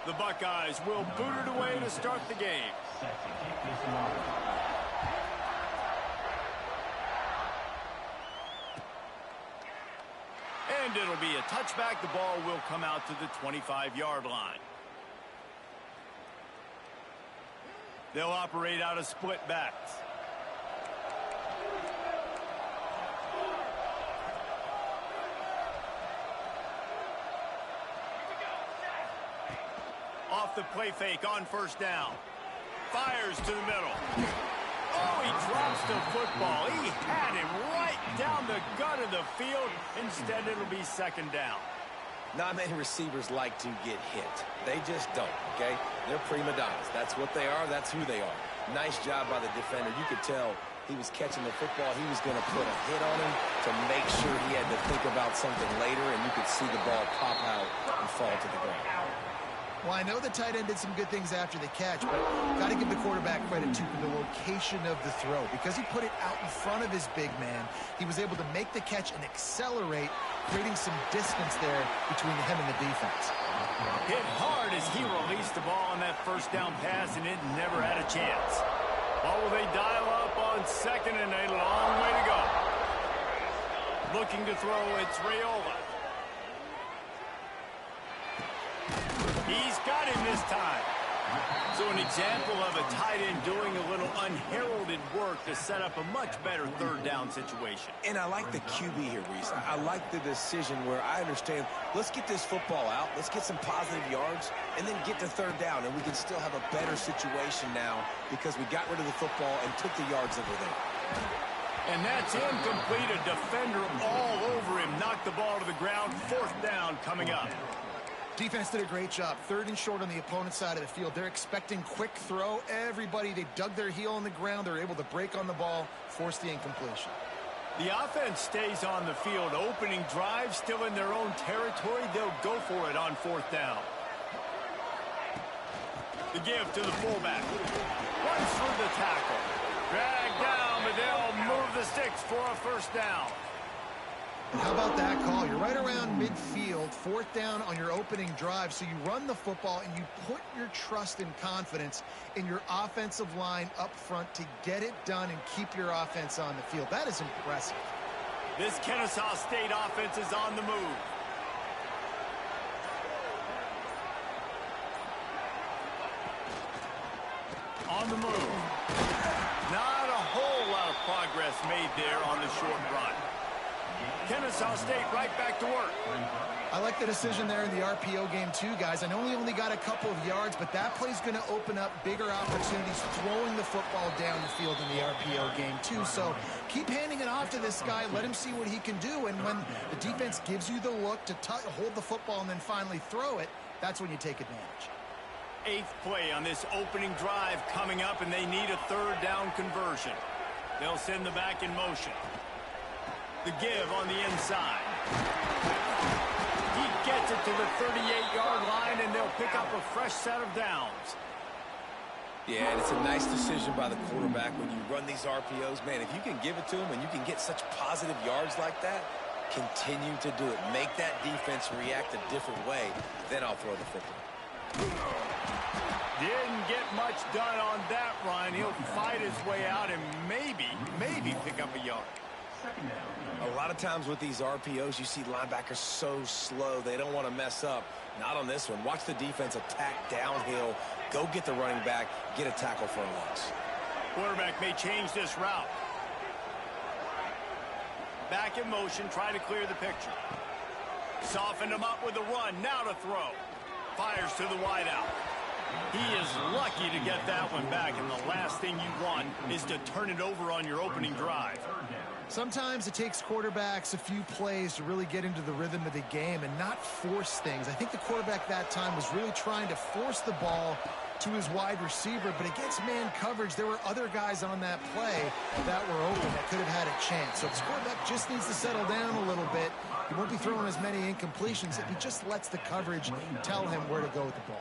The Buckeyes will boot it away to start the game. And it'll be a touchback. The ball will come out to the 25-yard line. They'll operate out of split backs. Off the play fake on first down. Fires to the middle. Oh, he drops the football. He had him right down the gut of the field. Instead, it'll be second down. Not many receivers like to get hit. They just don't, okay? They're prima donnas. That's what they are. That's who they are. Nice job by the defender. You could tell he was catching the football. He was going to put a hit on him to make sure he had to think about something later, and you could see the ball pop out and fall to the ground. Well, I know the tight end did some good things after the catch, but got to give the quarterback credit, too, for the location of the throw. Because he put it out in front of his big man, he was able to make the catch and accelerate, creating some distance there between him and the defense. Hit hard as he released the ball on that first down pass, and it never had a chance. Well, will they dial up on second and a long way to go? Looking to throw, it's Raiola. He's got him this time. So an example of a tight end doing a little unheralded work to set up a much better third down situation. And I like the QB here, Reese. I like the decision where I understand, let's get this football out, let's get some positive yards, and then get to third down, and we can still have a better situation now because we got rid of the football and took the yards over there. And that's incomplete. A defender all over him. Knocked the ball to the ground. Fourth down coming up. Defense did a great job. Third and short on the opponent's side of the field. They're expecting quick throw. Everybody, they dug their heel on the ground. They're able to break on the ball, force the incompletion. The offense stays on the field. Opening drive, still in their own territory. They'll go for it on fourth down. The give to the fullback. Runs through the tackle. Dragged down, but they'll move the sticks for a first down. And how about that call? You're right around midfield, fourth down on your opening drive, so you run the football and you put your trust and confidence in your offensive line up front to get it done and keep your offense on the field. That is impressive. This Kennesaw State offense is on the move. On the move. Not a whole lot of progress made there on the short run. Kennesaw State right back to work. I like the decision there in the RPO game too, guys. I know he only got a couple of yards, but that play's going to open up bigger opportunities throwing the football down the field in the RPO game too. So keep handing it off to this guy. Let him see what he can do. And when the defense gives you the look to hold the football and then finally throw it, that's when you take advantage. Eighth play on this opening drive coming up, and they need a third down conversion. They'll send the back in motion. The give on the inside. He gets it to the 38-yard line, and they'll pick up a fresh set of downs. Yeah, and it's a nice decision by the quarterback when you run these RPOs. Man, if you can give it to him and you can get such positive yards like that, continue to do it. Make that defense react a different way. Then I'll throw the football. Didn't get much done on that run. He'll fight his way out and maybe pick up a yard. A lot of times with these RPOs, you see linebackers so slow, they don't want to mess up. Not on this one. Watch the defense attack downhill, go get the running back, get a tackle for a loss. Quarterback may change this route. Back in motion, try to clear the picture. Softened him up with a run, now to throw. Fires to the wideout. He is lucky to get that one back, and the last thing you want is to turn it over on your opening drive. Sometimes it takes quarterbacks a few plays to really get into the rhythm of the game and not force things. I think the quarterback that time was really trying to force the ball to his wide receiver, but against man coverage, there were other guys on that play that were open that could have had a chance. So this quarterback just needs to settle down a little bit. He won't be throwing as many incompletions if he just lets the coverage tell him where to go with the ball.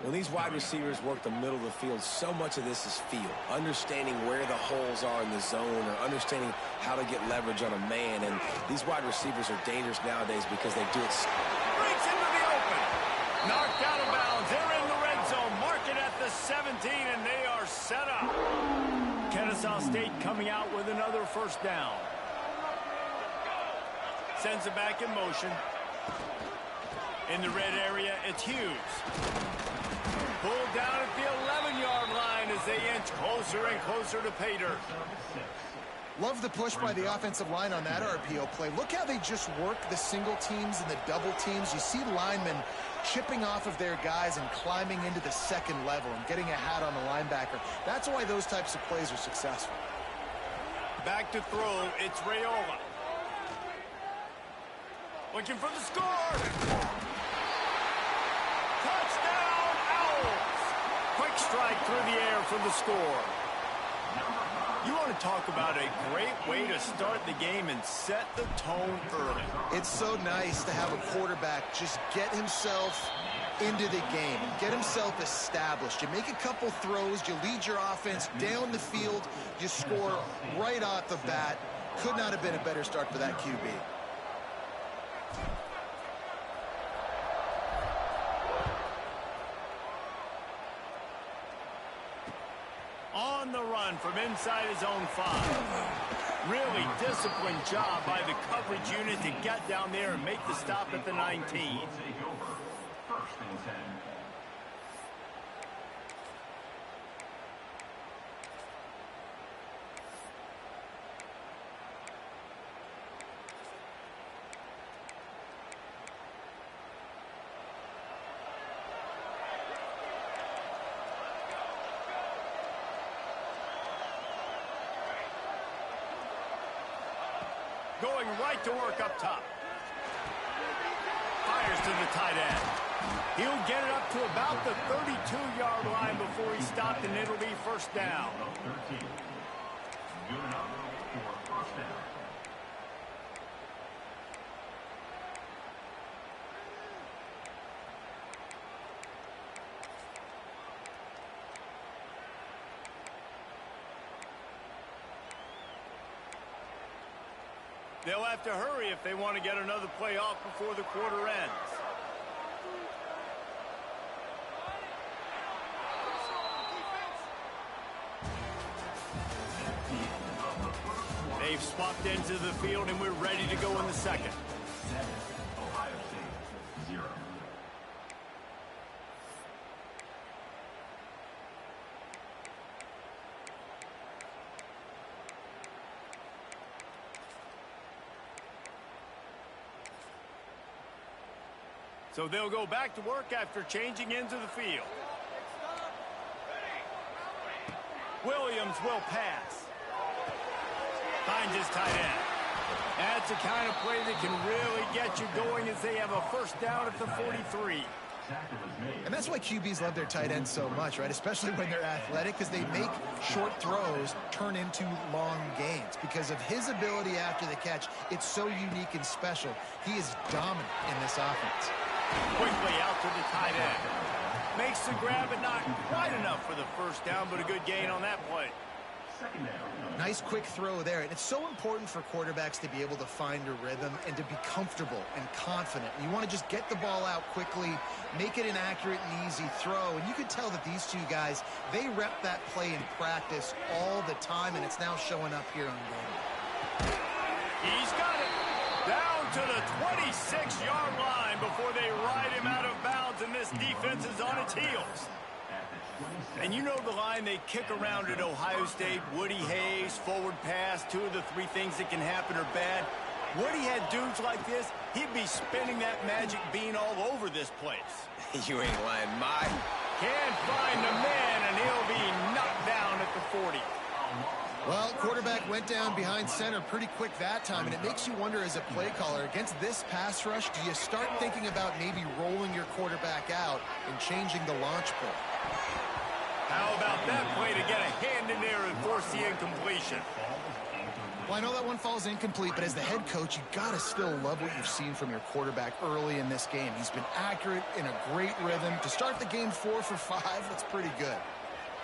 When these wide receivers work the middle of the field, so much of this is feel. Understanding where the holes are in the zone or understanding how to get leverage on a man. And these wide receivers are dangerous nowadays because they do it. Breaks into the open. Knocked out of bounds. They're in the red zone. Mark it at the 17, and they are set up. Kennesaw State coming out with another first down. Sends it back in motion. In the red area, it's Hughes. Pulled down at the 11-yard line as they inch closer and closer to pay dirt. Love the push by the offensive line on that RPO play. Look how they just work the single teams and the double teams. You see linemen chipping off of their guys and climbing into the second level and getting a hat on the linebacker. That's why those types of plays are successful. Back to throw, it's Raiola. Looking for the score. Touchdown, Owls. Quick strike through the air for the score. You want to talk about a great way to start the game and set the tone early. It's so nice to have a quarterback just get himself into the game, get himself established. You make a couple throws, you lead your offense down the field, you score right off the bat. Could not have been a better start for that QB. On the run from inside his own 5. Really disciplined job by the coverage unit to get down there and make the stop at the 19. Going right to work up top. Fires to the tight end. He'll get it up to about the 32-yard line before he stopped, and it'll be first down. Good enough for first down. They'll have to hurry if they want to get another play off before the quarter ends. They've swapped into the field, and we're ready to go in the second. Ohio State, 0. So they'll go back to work after changing into the field. Williams will pass. Finds his tight end. That's the kind of play that can really get you going as they have a first down at the 43. And that's why QBs love their tight ends so much, right? Especially when they're athletic, because they make short throws turn into long gains. Because of his ability after the catch, it's so unique and special. He is dominant in this offense. Quickly out to the tight end. Makes the grab, but not quite enough for the first down, but a good gain on that play. Nice quick throw there. And it's so important for quarterbacks to be able to find a rhythm and to be comfortable and confident. You want to just get the ball out quickly, make it an accurate and easy throw. And you can tell that these two guys, they rep that play in practice all the time, and it's now showing up here on game. He's got it. Down to the 26-yard line before they ride him out of bounds, and this defense is on its heels. And you know the line they kick around at Ohio State, Woody Hayes, forward pass, 2 of the 3 things that can happen are bad. Woody had dudes like this, he'd be spinning that magic bean all over this place. You ain't lying, Mike. Can't find the man, and he'll be knocked down at the 40. Well, quarterback went down behind center pretty quick that time, and it makes you wonder as a play caller, against this pass rush, do you start thinking about maybe rolling your quarterback out and changing the launch point? How about that play to get a hand in there and force the incompletion? Well, I know that one falls incomplete, but as the head coach, you've got to still love what you've seen from your quarterback early in this game. He's been accurate, in a great rhythm. To start the game 4 for 5, that's pretty good.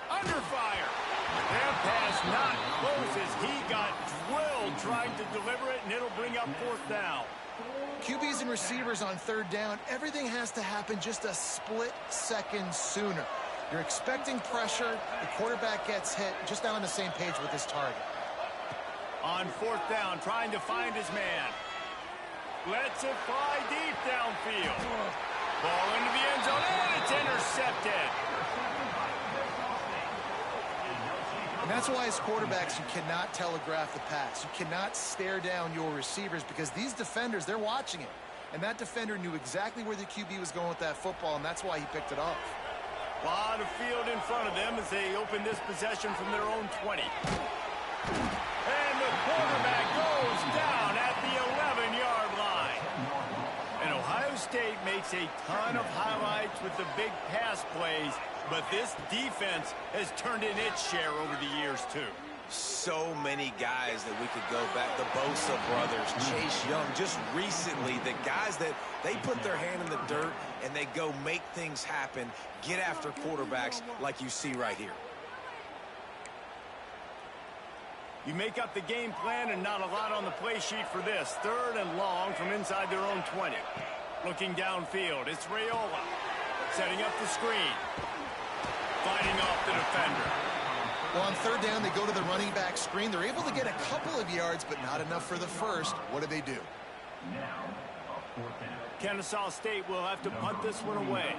Under fire. That pass not close as he got drilled trying to deliver it, and it'll bring up 4th down. QBs and receivers on third down, everything has to happen just a split second sooner. You're expecting pressure, the quarterback gets hit, just not on the same page with his target. On fourth down, trying to find his man. Lets it fly deep downfield. Ball into the end zone, and it's intercepted. And that's why as quarterbacks, you cannot telegraph the pass. You cannot stare down your receivers because these defenders, they're watching it. And that defender knew exactly where the QB was going with that football, and that's why he picked it off. A lot of field in front of them as they open this possession from their own 20. And the quarterback goes down at the 11-yard line. And Ohio State makes a ton of highlights with the big pass plays, but this defense has turned in its share over the years, too. So many guys that we could go back. The Bosa brothers, Chase Young, just recently, the guys that they put their hand in the dirt and they go make things happen, get after quarterbacks like you see right here. You make up the game plan and not a lot on the play sheet for this. Third and long from inside their own 20. Looking downfield, it's Raiola. Setting up the screen. Fighting off the defender. Well, on third down, they go to the running back screen. They're able to get a couple of yards, but not enough for the first. What do? Kennesaw State will have to punt this one away.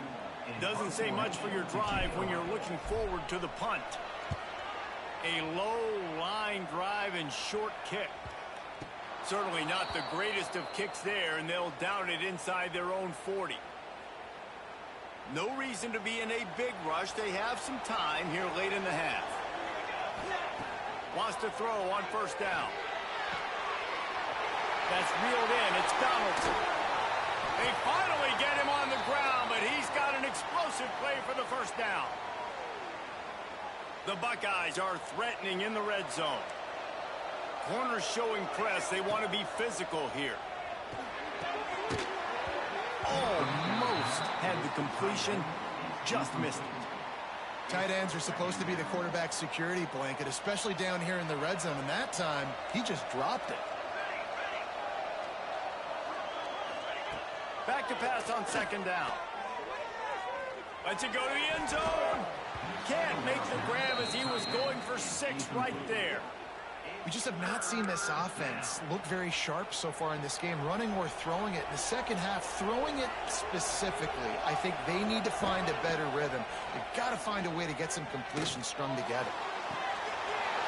Doesn't say much for your drive when you're looking forward to the punt. A low line drive and short kick. Certainly not the greatest of kicks there, and they'll down it inside their own 40. No reason to be in a big rush. They have some time here late in the half. Wants to throw on first down. That's reeled in. It's Donaldson. They finally get him on the ground, but he's got an explosive play for the first down. The Buckeyes are threatening in the red zone. Corners showing press. They want to be physical here. Almost had the completion, just missed it. Tight ends are supposed to be the quarterback's security blanket, especially down here in the red zone, and that time, he just dropped it. Back to pass on second down. Lets it go to the end zone. Can't make the grab as he was going for 6 right there. We just have not seen this offense look very sharp so far in this game, running or throwing it. In the second half, throwing it specifically, I think they need to find a better rhythm. They've got to find a way to get some completions strung together.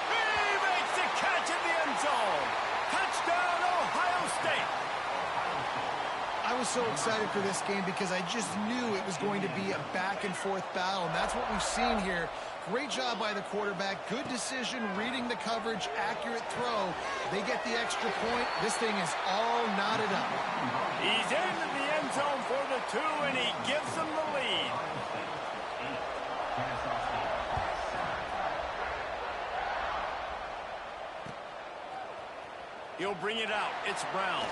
He makes the catch in the end zone. Touchdown, Ohio State. I was so excited for this game because I just knew it was going to be a back-and-forth battle, and that's what we've seen here. Great job by the quarterback. Good decision, reading the coverage, accurate throw. They get the extra point. This thing is all knotted up. He's into the end zone for the 2, and he gives them the lead. He'll bring it out. It's Brown.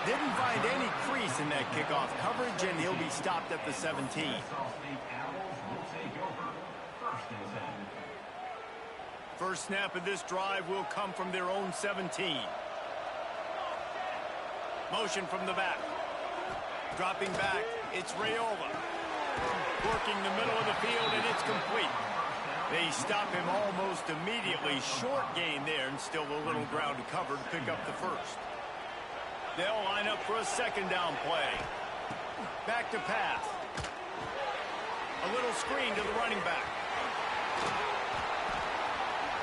Didn't find any crease in that kickoff coverage, and he'll be stopped at the 17. First snap of this drive will come from their own 17. Motion from the back. Dropping back, it's Raiola. Working the middle of the field, and it's complete. They stop him almost immediately. Short gain there, and still a little ground to cover to pick up the first. They'll line up for a second down play. Back to pass. A little screen to the running back.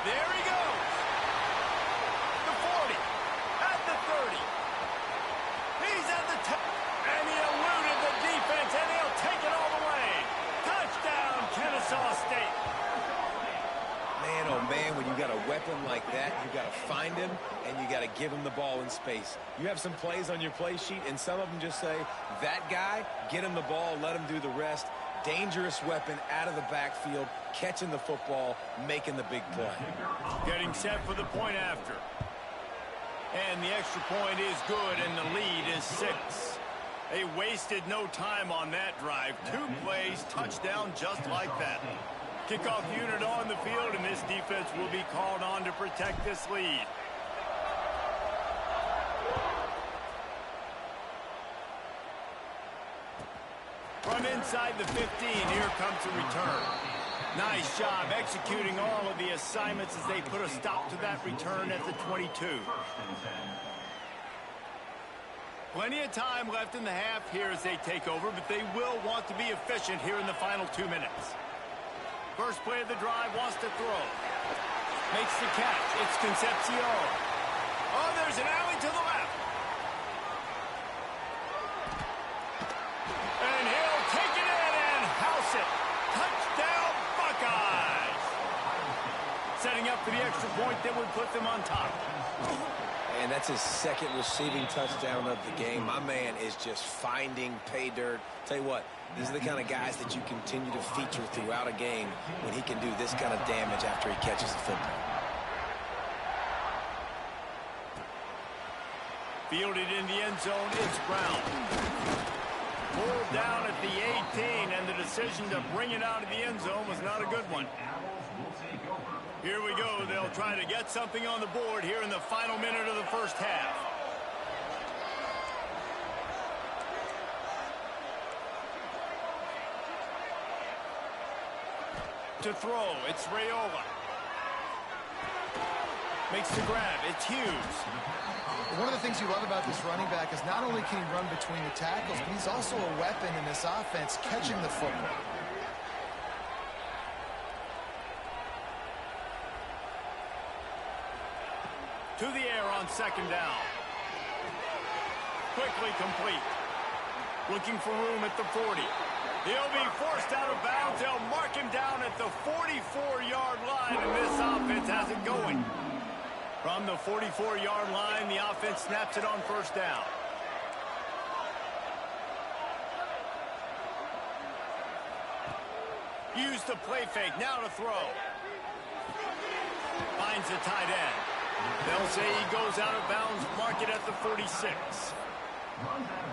There he goes. The 40. At the 30. He's at the 10. And he eluded the defense, and he'll take it all the way. Touchdown, Kennesaw State. Man, oh man, when you got a weapon like that, you got to find him, and you got to give him the ball in space. You have some plays on your play sheet, and some of them just say, that guy, get him the ball, let him do the rest. Dangerous weapon out of the backfield, catching the football, making the big play. Getting set for the point after. And the extra point is good, and the lead is 6. They wasted no time on that drive. 2 plays, touchdown just like that. Kickoff unit on the field, and this defense will be called on to protect this lead. From inside the 15, here comes the return. Nice job executing all of the assignments as they put a stop to that return at the 22. Plenty of time left in the half here as they take over, but they will want to be efficient here in the final 2 minutes. First play of the drive, wants to throw. Makes the catch. It's Concepcion. Oh, there's an alley to the left. And he'll take it in and house it. Touchdown, Buckeyes. Setting up for the extra point that would put them on top. And that's his second receiving touchdown of the game. My man is just finding pay dirt. Tell you what, these are the kind of guys that you continue to feature throughout a game when he can do this kind of damage after he catches the football. Fielded in the end zone, it's Brown. Pulled down at the 18, and the decision to bring it out of the end zone was not a good one. Here we go. They'll try to get something on the board here in the final minute of the first half. To throw, it's Raiola. Makes the grab, it's Hughes. One of the things you love about this running back is not only can he run between the tackles, but he's also a weapon in this offense, catching the football. To the air on second down. Quickly complete. Looking for room at the 40. He'll be forced out of bounds. They'll mark him down at the 44-yard line, and this offense has it going. From the 44-yard line, the offense snaps it on first down. Use the play fake. Now to throw. Finds the tight end. They'll say he goes out of bounds, mark it at the 46.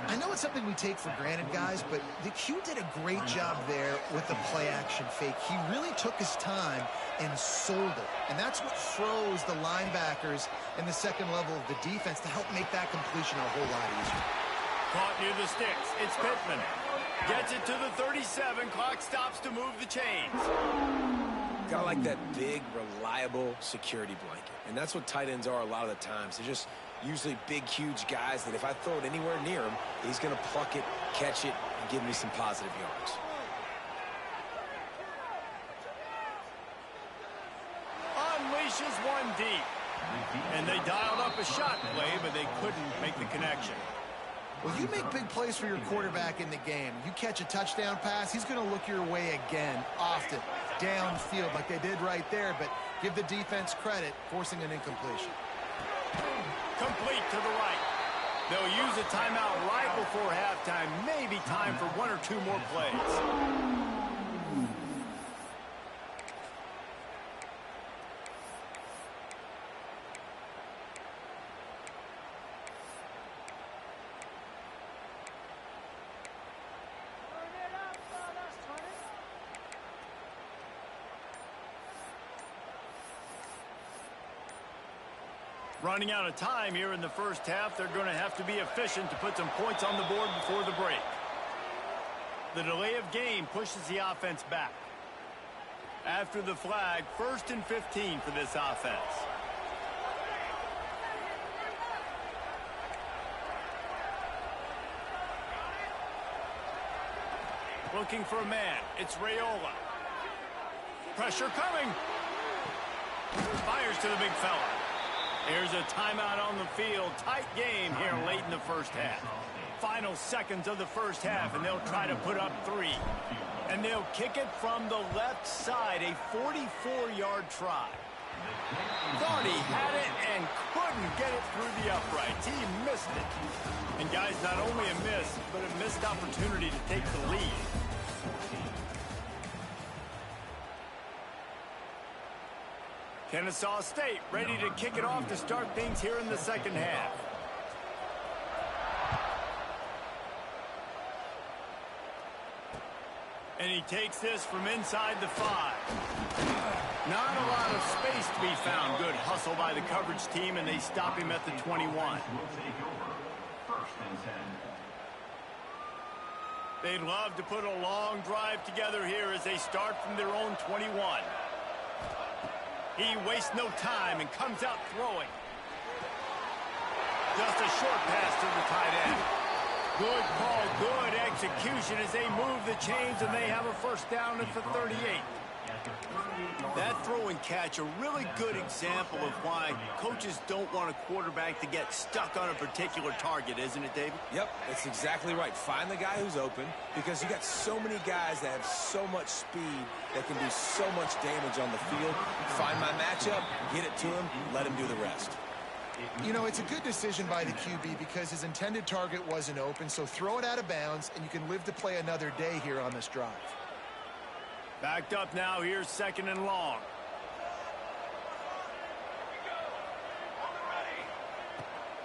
I know it's something we take for granted, guys, but the Q did a great job there with the play-action fake. He really took his time and sold it. And that's what froze the linebackers in the second level of the defense to help make that completion a whole lot easier. Caught near the sticks. It's Pittman. Gets it to the 37. Clock stops to move the chains. Got like that big, reliable security blanket. And that's what tight ends are a lot of the times. They're just usually big, huge guys that if I throw it anywhere near him, he's going to pluck it, catch it, and give me some positive yards. Unleashes one deep. And they dialed up a shot play, but they couldn't make the connection. Well, you make big plays for your quarterback in the game. You catch a touchdown pass, he's going to look your way again, often, downfield like they did right there, but give the defense credit, forcing an incompletion. Complete to the right. They'll use a timeout right before halftime. Maybe time for one or two more plays. Running out of time here in the first half, they're going to have to be efficient to put some points on the board before the break. The delay of game pushes the offense back. After the flag, 1st and 15 for this offense. Looking for a man. It's Raiola. Pressure coming. Fires to the big fella. Here's a timeout on the field. Tight game here late in the first half. Final seconds of the first half, and they'll try to put up 3. And they'll kick it from the left side, a 44-yard try. Thought he had it and couldn't get it through the uprights. He missed it. And guys, not only a miss, but a missed opportunity to take the lead. Kennesaw State ready to kick it off to start things here in the second half. And he takes this from inside the 5. Not a lot of space to be found. Good hustle by the coverage team, and they stop him at the 21. They'd love to put a long drive together here as they start from their own 21. He wastes no time and comes out throwing. Just a short pass to the tight end. Good call, good execution as they move the chains, and they have a first down at the 38. That throw and catch, a really good example of why coaches don't want a quarterback to get stuck on a particular target, isn't it, David? Yep, that's exactly right. Find the guy who's open, because you got so many guys that have so much speed that can do so much damage on the field. Find my matchup, get it to him, let him do the rest. You know, it's a good decision by the QB because his intended target wasn't open, so throw it out of bounds, and you can live to play another day here on this drive. Backed up now, here's 2nd and long.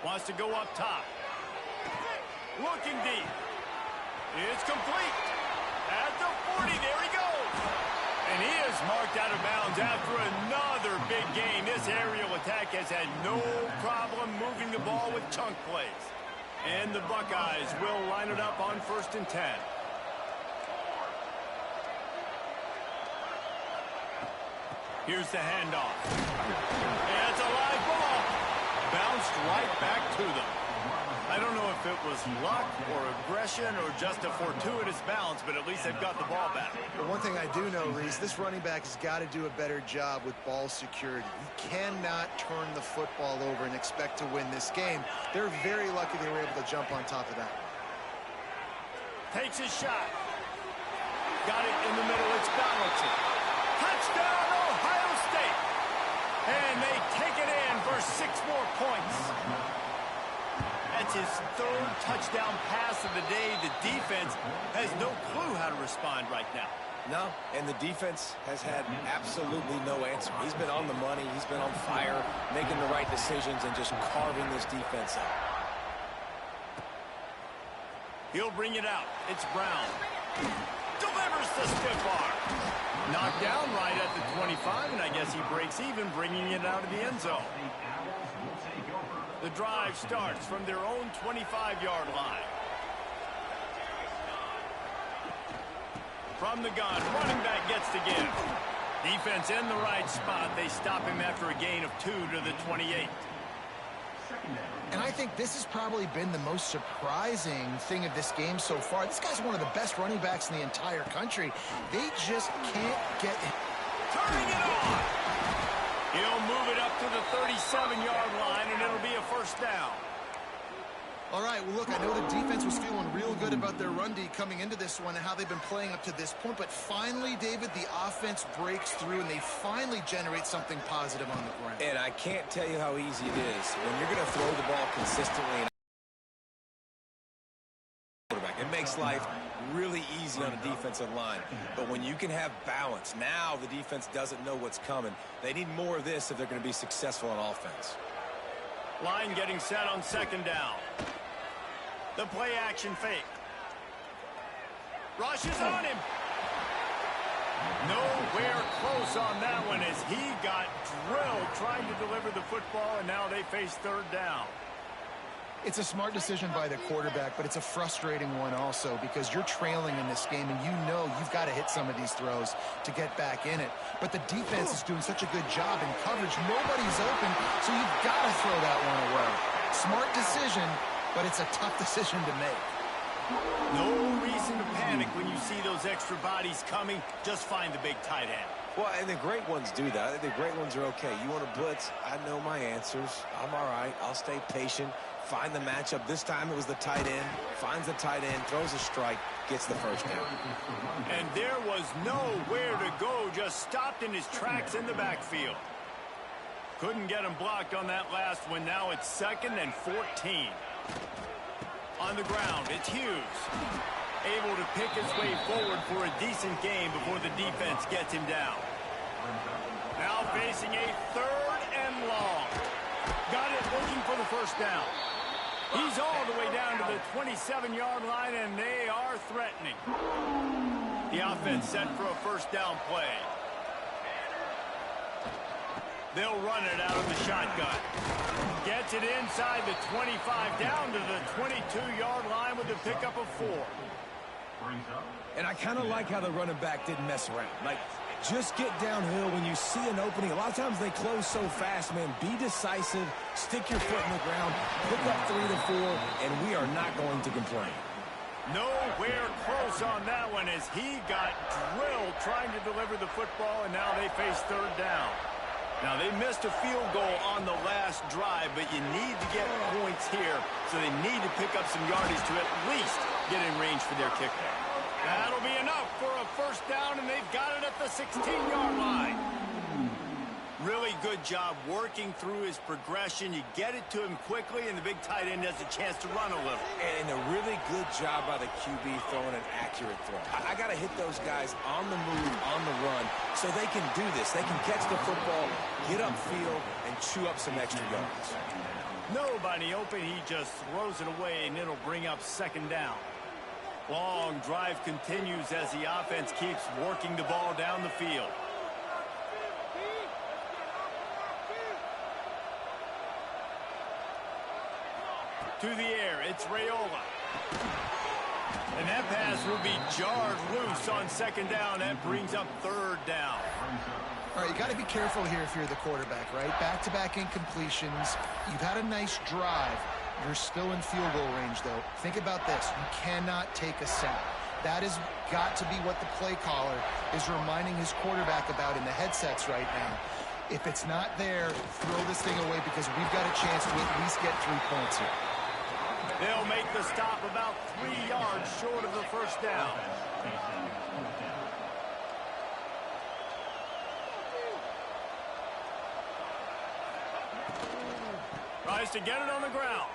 Wants to go up top. Looking deep. It's complete. At the 40, there he goes. And he is marked out of bounds after another big gain. This aerial attack has had no problem moving the ball with chunk plays. And the Buckeyes will line it up on 1st and 10. Here's the handoff. And it's a live ball. Bounced right back to them. I don't know if it was luck or aggression or just a fortuitous bounce, but at least they've got the ball back. But one thing I do know, Reese, this running back has got to do a better job with ball security. You cannot turn the football over and expect to win this game. They're very lucky they were able to jump on top of that. Takes his shot. Got it in the middle. It's Donaldson. Touchdown, Ohio State. And they take it in for 6 more points. That's his 3rd touchdown pass of the day. The defense has no clue how to respond right now. No, and the defense has had absolutely no answer. He's been on the money. He's been on fire, making the right decisions and just carving this defense up. He'll bring it out. It's Brown. Delivers the stiff arm. Knocked down right at the 25, and I guess he breaks even, bringing it out of the end zone. The drive starts from their own 25-yard line. From the gun, running back gets the give. Defense in the right spot. They stop him after a gain of 2 to the 28. And I think this has probably been the most surprising thing of this game so far. This guy's one of the best running backs in the entire country. They just can't get it. Turning it on. He'll move it up to the 37-yard line, and it'll be a first down. All right, well, look, I know the defense was feeling real good about their run D coming into this one and how they've been playing up to this point. But finally, David, the offense breaks through, and they finally generate something positive on the ground. And I can't tell you how easy it is when you're going to throw the ball consistently. It makes life really easy on a defensive line. But when you can have balance, now the defense doesn't know what's coming. They need more of this if they're going to be successful on offense. Line getting set on 2nd down. The play action fake. Rushes on him. Nowhere close on that one as he got drilled trying to deliver the football, and now they face 3rd down. It's a smart decision by the quarterback, but it's a frustrating one also because you're trailing in this game, and you know you've got to hit some of these throws to get back in it. But the defense is doing such a good job in coverage. Nobody's open, so you've got to throw that one away. Smart decision, but it's a tough decision to make. No reason to panic when you see those extra bodies coming. Just find the big tight end. Well, and the great ones do that. The great ones are okay. You want to blitz? I know my answers. I'm all right. I'll stay patient. Find the matchup. This time it was the tight end. Finds the tight end, throws a strike, gets the first down. And there was nowhere to go. Just stopped in his tracks in the backfield. Couldn't get him blocked on that last one. Now it's 2nd and 14. On the ground, it's Hughes. Able to pick his way forward for a decent game before the defense gets him down. Now facing a 3rd and long. Got it looking for the first down. He's all the way down to the 27-yard line, and they are threatening. The offense set for a first down play. They'll run it out of the shotgun. Gets it inside the 25, down to the 22-yard line with a pickup of 4. And I kind of like how the running back didn't mess around. Like, just get downhill when you see an opening. A lot of times they close so fast, man. Be decisive, stick your foot in the ground, pick up 3 to 4, and we are not going to complain. Nowhere close on that one as he got drilled trying to deliver the football, and now they face third down. Now, they missed a field goal on the last drive, but you need to get points here, so they need to pick up some yardage to at least get in range for their kicker. That'll be enough for a first down, and they've got it at the 16-yard line. Really good job working through his progression. You get it to him quickly, and the big tight end has a chance to run a little. And a really good job by the QB throwing an accurate throw. I got to hit those guys on the move, on the run, so they can do this. They can catch the football, get upfield, and chew up some extra yards. Nobody open. He just throws it away, and it'll bring up second down. Long drive continues as the offense keeps working the ball down the field. To the air, it's Raiola. And that pass will be jarred loose on second down. That brings up third down. All right, you got to be careful here if you're the quarterback, right? Back-to-back incompletions. You've had a nice drive. You're still in field goal range, though. Think about this. You cannot take a sack. That has got to be what the play caller is reminding his quarterback about in the headsets right now. If it's not there, throw this thing away because we've got a chance to at least get 3 points here. They'll make the stop about 3 yards short of the first down. Tries to get it on the ground.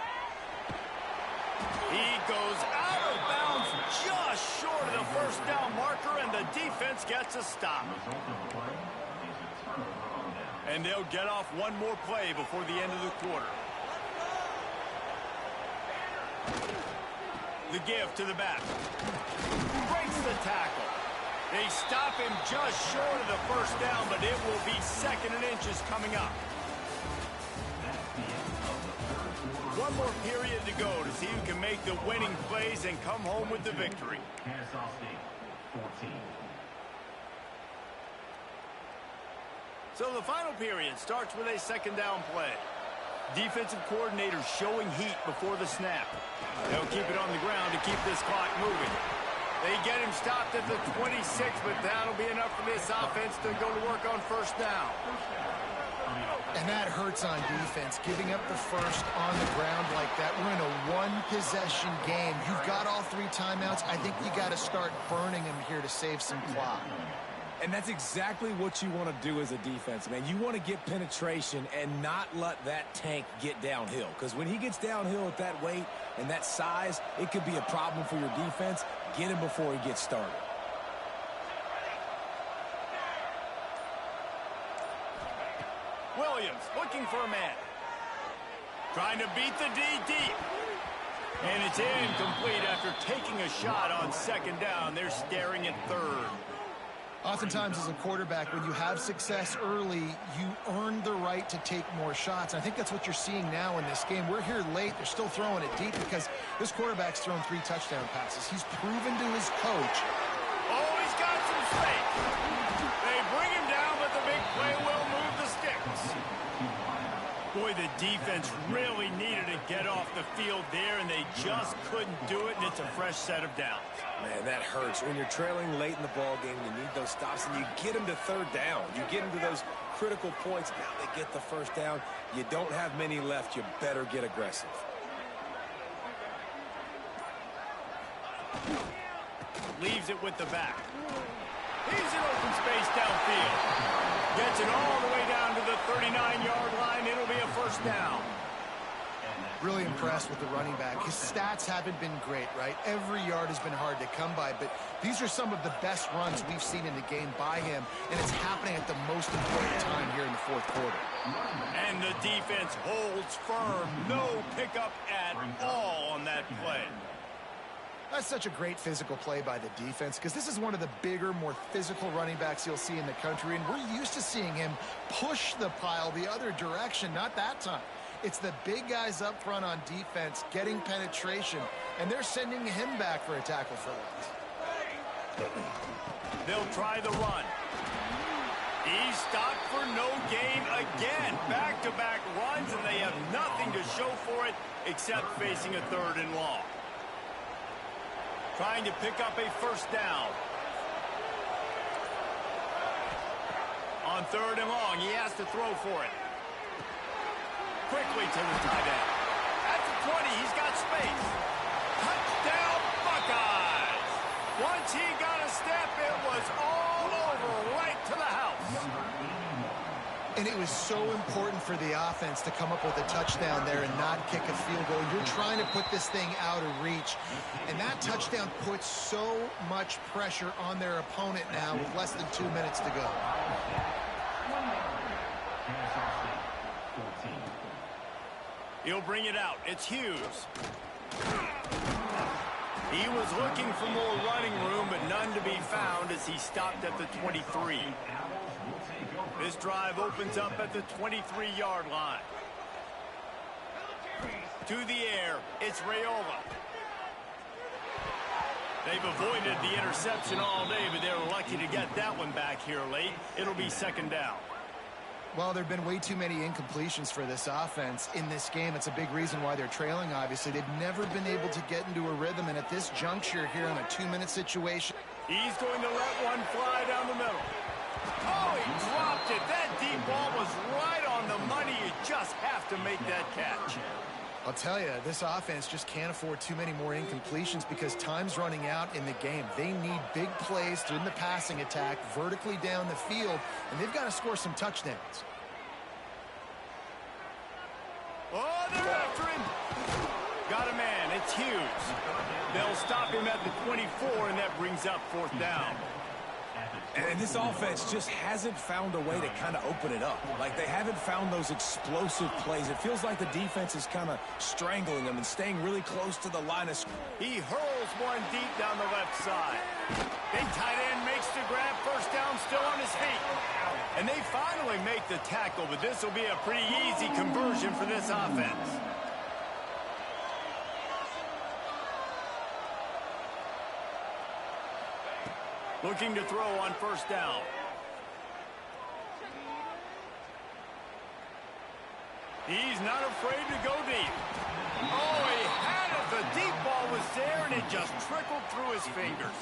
He goes out of bounds just short of the first down marker, and the defense gets a stop. And they'll get off one more play before the end of the quarter. The give to the back. Breaks the tackle. They stop him just short of the first down, but it will be second and inches coming up. One more period to go to see who can make the winning plays and come home with the victory. So the final period starts with a second down play. Defensive coordinator showing heat before the snap. They'll keep it on the ground to keep this clock moving. They get him stopped at the 26, but that'll be enough for this offense to go to work on first down. And that hurts on defense, giving up the first on the ground like that. We're in a one-possession game. You've got all 3 timeouts. I think you got to start burning them here to save some clock. And that's exactly what you want to do as a defense, man. You want to get penetration and not let that tank get downhill. Because when he gets downhill at that weight and that size, it could be a problem for your defense. Get him before he gets started. Williams looking for a man. Trying to beat the D deep. And it's incomplete after taking a shot on second down. They're staring at third. Oftentimes as a quarterback, when you have success early, you earn the right to take more shots. I think that's what you're seeing now in this game. We're here late. They're still throwing it deep because this quarterback's thrown 3 touchdown passes. He's proven to his coach. Oh, he's got some space. They bring him down, but the big play will move the sticks. Boy, the defense really needed to get off the field there, and they just couldn't do it, and it's a fresh set of downs. Man, that hurts. When you're trailing late in the ball game, you need those stops, and you get them to third down. You get them to those critical points. Now they get the first down. You don't have many left. You better get aggressive. Leaves it with the back. He's in open space downfield. Gets it all the way down to the 39-yard line. It'll be a first down. Really impressed with the running back. His stats haven't been great, right? Every yard has been hard to come by, but these are some of the best runs we've seen in the game by him, and it's happening at the most important time here in the fourth quarter. And the defense holds firm. No pickup at all on that play. That's such a great physical play by the defense because this is one of the bigger, more physical running backs you'll see in the country, and we're used to seeing him push the pile the other direction, not that time. It's the big guys up front on defense getting penetration, and they're sending him back for a tackle for loss. They'll try the run. He's stopped for no gain again. Back-to-back runs, and they have nothing to show for it except facing a 3rd and long. Trying to pick up a first down. On 3rd and long, he has to throw for it. Quickly to the tight end. At the 20, he's got space. Touchdown, Buckeyes! Once he got a step, it was all over, right to the house. And it was so important for the offense to come up with a touchdown there and not kick a field goal. You're trying to put this thing out of reach. And that touchdown puts so much pressure on their opponent now with less than 2 minutes to go. He'll bring it out. It's Hughes. He was looking for more running room, but none to be found as he stopped at the 23. This drive opens up at the 23-yard line. To the air, it's Raiola. They've avoided the interception all day, but they're lucky to get that one back here late. It'll be 2nd down. Well, there have been way too many incompletions for this offense in this game. It's a big reason why they're trailing, obviously. They've never been able to get into a rhythm, and at this juncture here on a 2-minute situation. He's going to let one fly down the middle. Oh, he dropped it. That deep ball was right on the money. You just have to make that catch. I'll tell you, this offense just can't afford too many more incompletions because time's running out in the game. They need big plays in the passing attack, vertically down the field, and they've got to score some touchdowns. Oh, they're after him. Got a man. It's Hughes. They'll stop him at the 24, and that brings up 4th down. And this offense just hasn't found a way to kind of open it up. Like, they haven't found those explosive plays. It feels like the defense is kind of strangling them and staying really close to the line of scrimmage. He hurls one deep down the left side. Big tight end makes the grab. First down, still on his feet. And they finally make the tackle, but this will be a pretty easy conversion for this offense. Looking to throw on first down. He's not afraid to go deep. Oh, he had it. The deep ball was there, and it just trickled through his fingers.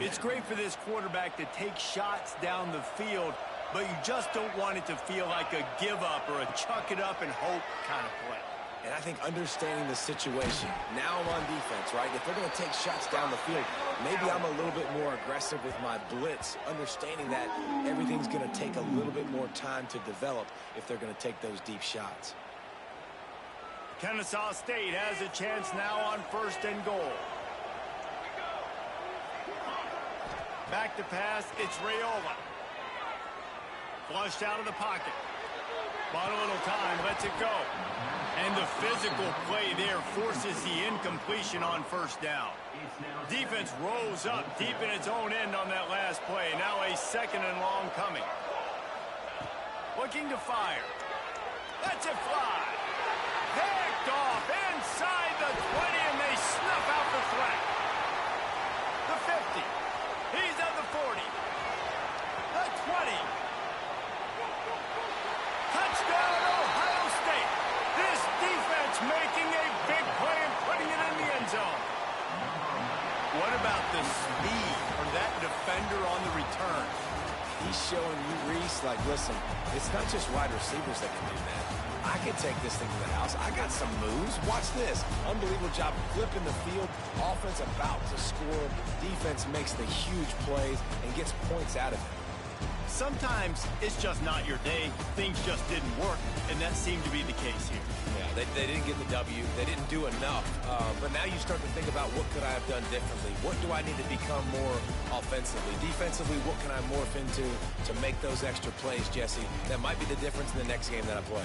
It's great for this quarterback to take shots down the field, but you just don't want it to feel like a give-up or a chuck-it-up and hope kind of play. And I think understanding the situation, now I'm on defense, right? If they're going to take shots down the field, maybe I'm a little bit more aggressive with my blitz, understanding that everything's going to take a little bit more time to develop if they're going to take those deep shots. Kennesaw State has a chance now on 1st and goal. Back to pass, it's Raiola. Flushed out of the pocket. Bought a little time, lets it go. And the physical play there forces the incompletion on first down. Defense rose up deep in its own end on that last play. Now a 2nd and long coming. Looking to fire. Lets it fly. Picked off inside the 20, and they snuff out the threat. The 50. He's at the 40. The 20. Touchdown, Ohio State. This defense making a big play and putting it in the end zone. What about the speed from that defender on the return? He's showing you, Reese, like, listen, it's not just wide receivers that can do that. I can take this thing to the house. I got some moves. Watch this. Unbelievable job flipping the field. Offense about to score. Defense makes the huge plays and gets points out of it. Sometimes it's just not your day. Things just didn't work, and that seemed to be the case here. Yeah, they didn't get the W. They didn't do enough. But now you start to think about what could I have done differently? What do I need to become more offensively? Defensively, what can I morph into to make those extra plays, Jesse? That might be the difference in the next game that I play.